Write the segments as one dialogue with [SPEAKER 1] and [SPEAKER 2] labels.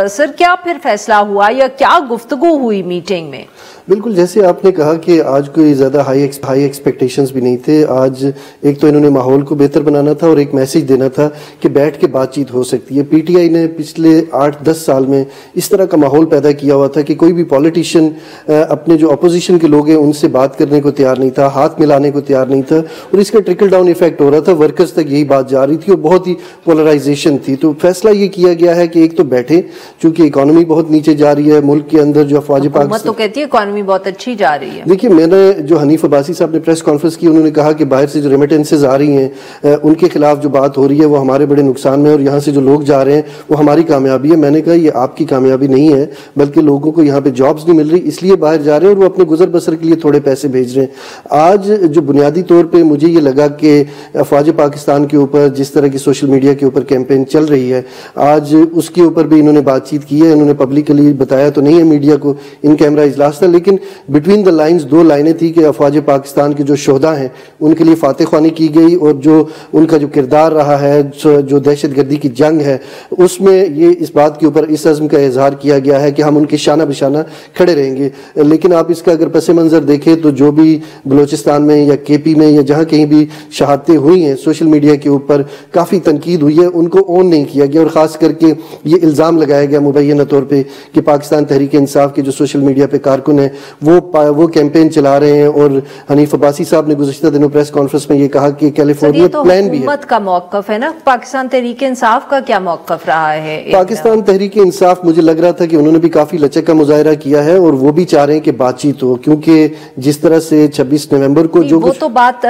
[SPEAKER 1] سر کیا پھر فیصلہ ہوا یا کیا گفتگو ہوئی میٹنگ میں؟
[SPEAKER 2] بالکل جیسے آپ نے کہا کہ آج کوئی زیادہ ہائی ایکسپیکٹیشنز بھی نہیں تھے. آج ایک تو انہوں نے ماحول کو بہتر بنانا تھا اور ایک میسیج دینا تھا کہ بیٹھ کے بات چیت ہو سکتی ہے. پی ٹی آئی نے پچھلے 8-10 سال میں اس طرح کا ماحول پیدا کیا ہوا تھا کہ کوئی بھی پولیٹیشین اپنے جو اپوزیشن کے لوگ ہیں ان سے بات کرنے کو تیار نہیں تھا, ہاتھ ملانے کو تیار نہیں تھا, اور اس کا ٹرکل ڈاؤن ایفیکٹ ہو رہا تھا. ورکرز تک یہی بات جا رہی تھی اور بہت ہی پولرائزیشن تھی. تو فیصلہ یہ کیا گیا ہے کہ ایک تو بیٹھے, چونکہ اکانومی بہت نیچے جا رہی ہے ملک کے اندر, جو افواج
[SPEAKER 1] حکومت تو کہتی ہے اکانومی بہت اچھی جا رہی ہے.
[SPEAKER 2] دیکھیے میں نے جو حنیف عباسی صاحب نے پریس کانفرنس کی, انہوں نے کہا کہ باہر سے جو ریمیٹنسز آ رہی ہیں ان کے خلاف جو بات ہو رہی ہے وہ ہمارے بڑے نقصان میں, اور یہاں سے جو لوگ جا رہے ہیں وہ ہماری کامیابی ہے. میں نے کہا یہ آپ کی کامیابی نہیں ہے, بلکہ لوگوں کو یہاں پہ جابز نہیں مل رہی اس لیے باہر جا رہے ہیں اور وہ اپنے گزر بسر کے لیے تھوڑے پیسے بھیج رہے ہیں. آج جو بنیادی طور پہ مجھے یہ لگا کہ افواج پاکستان کے اوپر جس طرح کی سوشل میڈیا کے اوپر کیمپین چل رہی ہے, آج اس کے اوپر بھی انہوں نے بات چیت کی ہے. انہوں نے پبلکلی بتایا تو نہیں ہے میڈیا کو, ان کیمرہ اجلاس تھا, لیکن بٹوین دا لائنز 2 لائنیں تھی کہ افواج پاکستان کے جو شہداء ہیں ان کے لیے فاتح خوانی کی گئی, اور جو ان کا جو کردار رہا ہے, جو دہشت گردی کی جنگ ہے, اس میں یہ اس بات کے اوپر اس عزم کا اظہار کیا گیا ہے کہ ہم ان کے شانہ بشانہ کھڑے رہیں گے. لیکن آپ اس کا اگر پس منظر دیکھیں تو جو بھی بلوچستان میں یا کے پی میں یا جہاں کہیں بھی شہادتیں ہوئی ہیں سوشل میڈیا کے اوپر کافی تنقید ہوئی ہے, ان کو اون نہیں کیا گیا, اور خاص کر کے یہ الزام لگایا گیا مبینہ طور پہ کہ پاکستان تحریک انصاف کے جو سوشل میڈیا پہ کارکن ہیں وہ کیمپین چلا رہے ہیں. اور حنیف عباسی صاحب نے گزشتہ دنوں پریس کانفرنس میں یہ کہا کہ کیلیفورنیا پلان بھی ہے.
[SPEAKER 1] حکومت کا موقف ہے نا, پاکستان تحریک انصاف کا کیا موقف رہا ہے؟
[SPEAKER 2] پاکستان تحریک انصاف مجھے لگ رہا تھا کہ انہوں نے بھی کافی لچک کا مظاہرہ کیا ہے, اور وہ بھی چاہ رہے ہیں کہ بات چیت ہو, کیونکہ جس طرح سے 26 نومبر کو جو
[SPEAKER 1] وہ تو بات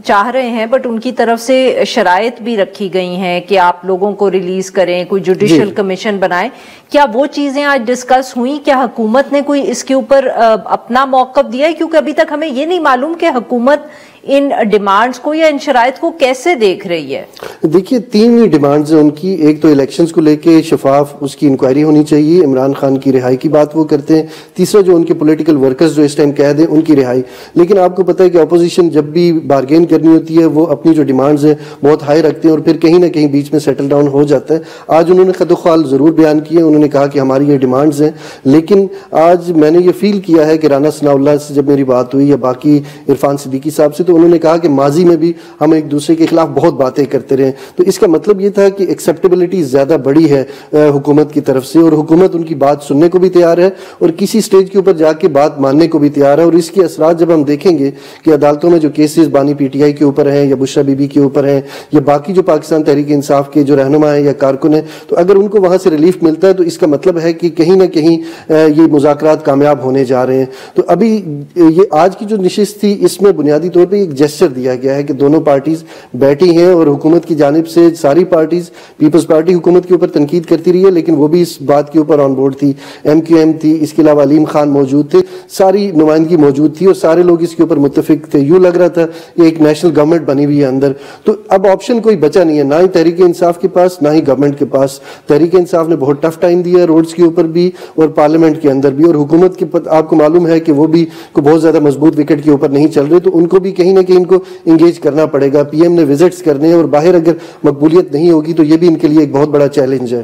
[SPEAKER 1] چاہ رہے ہیں, بٹ ان کی طرف سے شرائط بھی رکھی گئی ہیں کہ آپ لوگوں کو ریلیز کریں, کوئی جوڈیشل کمیشن بنائیں. کیا وہ چیزیں آج ڈسکس ہوئیں؟ کیا حکومت نے کوئی اس کے اوپر اپنا موقف دیا ہے؟ کیونکہ ابھی تک ہمیں یہ نہیں معلوم کہ حکومت ان ڈیمانڈز کو یا ان شرائط کو کیسے دیکھ رہی ہے.
[SPEAKER 2] دیکھیے 3 ہی ڈیمانڈز ہیں ان کی. ایک تو الیکشنز کو لے کے شفاف اس کی انکوائری ہونی چاہیے, عمران خان کی رہائی کی بات وہ کرتے ہیں. تیسرا جو ان کے پولیٹیکل ورکرز جو اس ٹائم قید ہیں ان کی رہائی. لیکن آپ کو پتہ ہے کہ اپوزیشن جب بھی بارگین کرنی ہوتی ہے وہ اپنی جو ڈیمانڈز ہیں بہت ہائی رکھتے ہیں, اور پھر کہیں نہ کہیں بیچ میں سیٹل ڈاؤن ہو جاتا ہے. آج انہوں نے خد و خال ضرور بیان کیے, انہوں نے کہا کہ ہماری یہ ڈیمانڈز ہیں, لیکن آج میں نے یہ فیل کیا ہے کہ رانا ثناء اللہ سے جب میری بات ہوئی یا باقی عرفان صدیقی صاحب سے, تو انہوں نے کہا کہ ماضی میں بھی ہم ایک دوسرے کے خلاف بہت باتیں کرتے رہے. تو اس کا مطلب یہ تھا کہ ایکسیپٹیبلٹی زیادہ بڑی ہے حکومت کی طرف سے, اور حکومت ان کی بات سننے کو بھی تیار ہے اور کسی سٹیج کے اوپر جا کے بات ماننے کو بھی تیار ہے. اور اس کے اثرات جب ہم دیکھیں گے کہ عدالتوں میں جو کیسز بانی پی ٹی آئی کے اوپر ہیں یا بشرا بی بی کے اوپر ہیں یا باقی جو پاکستان تحریک انصاف کے جو رہنما ہیں یا کارکن ہیں, تو اگر ان کو وہاں سے ریلیف ملتا ہے تو اس کا مطلب ہے کہ کہیں نہ کہیں یہ مذاکرات کامیاب ہونے جا رہے ہیں. تو ابھی یہ آج کی جو نشست تھی اس میں بنیادی طور پہ ایک جسچر دیا گیا ہے کہ دونوں پارٹیز بیٹھی ہیں, اور حکومت کی جانب سے ساری پارٹیز, پیپلز پارٹی حکومت کے اوپر تنقید کرتی رہی ہے لیکن وہ بھی اس بات کے اوپر آن بورڈ تھی. ایم کیو ایم تھی, اس کے علاوہ علیم خان موجود تھے, ساری نمائندگی موجود تھی اور سارے لوگ اس کے اوپر متفق تھے. یوں لگ رہا تھا کہ ایک نیشنل گورنمنٹ بنی ہوئی ہے اندر. تو اب آپشن کوئی بچا نہیں ہے, نہ ہی تحریک انصاف کے پاس نہ ہی گورنمنٹ کے پاس. تحریک انصاف نے بہت ٹف ٹائم دیا روڈز کے اوپر بھی اور پارلیمنٹ کے اندر بھی, اور حکومت کے آپ کو معلوم ہے کہ وہ بھی کو بہت زیادہ مضبوط وکٹ کے اوپر نہیں چل رہے, تو ان کو بھی کہیں نہ کہیں ان کو انگیج کرنا پڑے گا. پی ایم نے وزٹس کرنے ہیں اور باہر اگر مقبولیت نہیں ہوگی تو یہ بھی ان کے لیے ایک بہت بڑا چیلنج ہے.